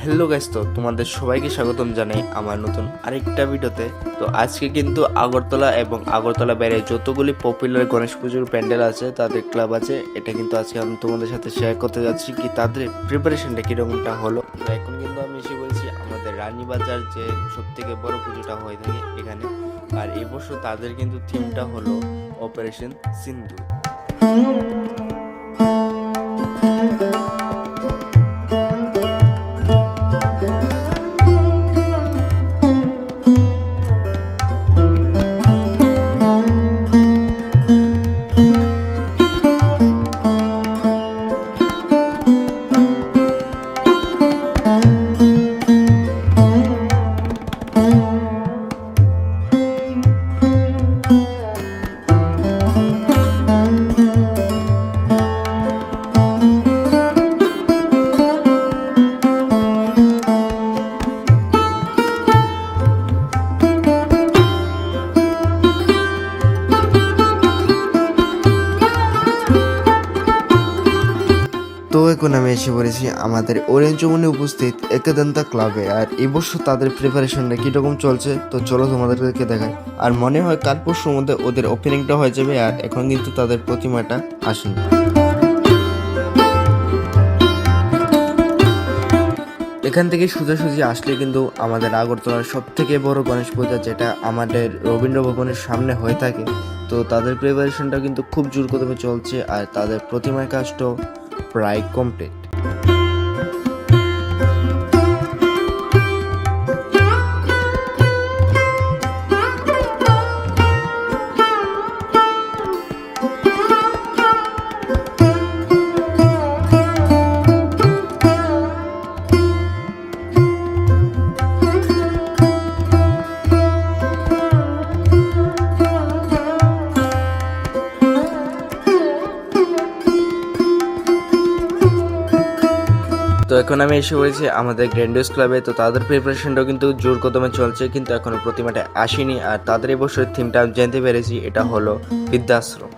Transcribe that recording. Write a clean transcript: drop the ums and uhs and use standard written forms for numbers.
Hello guys, তো তোমাদের সবাইকে স্বাগতম জানাই আমার নতুন আরেকটা ভিডিওতে। তো আজকে কিন্তু আগরতলা এবং আগরতলা বাইরে যতগুলি পপুলার গণেশ পুজোর প্যান্ডেল আছে, তাদের ক্লাব আছে, এটা কিন্তু আজকে আমি তোমাদের সাথে শেয়ার করতে যাচ্ছি কি তাদের প্রিপারেশনটা কিরকমটা হলো। তো এখন কিন্তু আমি এসে বলছি আমাদের রানীবাজার যে সব থেকে বড় পুজোটা হয়ে থাকে এখানে। আর এবছর তাদের কিন্তু থিমটা হলো অপারেশন সিন্ধু। তো এখন আমি এসে পড়েছি আমাদের অরেঞ্জ চৌমুহনী উপস্থিত একাদন্তা ক্লাবে। আর এবছর তাদের প্রিপারেশনটা কীরকম চলছে তো চলো তোমাদেরকে দেখাই। আর মনে হয় কাল পরশুর মধ্যে ওদের ওপেনিংটা হয়ে যাবে। আর এখন কিন্তু তাদের প্রতিমাটা আসেনি। এখান থেকে সোজাসুজি আসলে কিন্তু আমাদের আগরতলার সব থেকে বড় গণেশ পূজা, যেটা আমাদের রবীন্দ্র ভবনের সামনে হয়ে থাকে। তো তাদের প্রিপারেশনটা কিন্তু খুব জোর কদমে চলছে। আর তাদের প্রতিমার কাজটাও প্রায় কমপ্লিট। তো এখন আমি এসে পড়েছি আমাদের গ্র্যান্ডিওস ক্লাবে। তো তাদের প্রিপারেশনটাও কিন্তু জোর কদমে চলছে, কিন্তু এখনো প্রতিমাটা আসেনি। আর তাদের এবছরের থিমটা আমি জানতে পেরেছি, এটা হলো বৃদ্ধাশ্রম।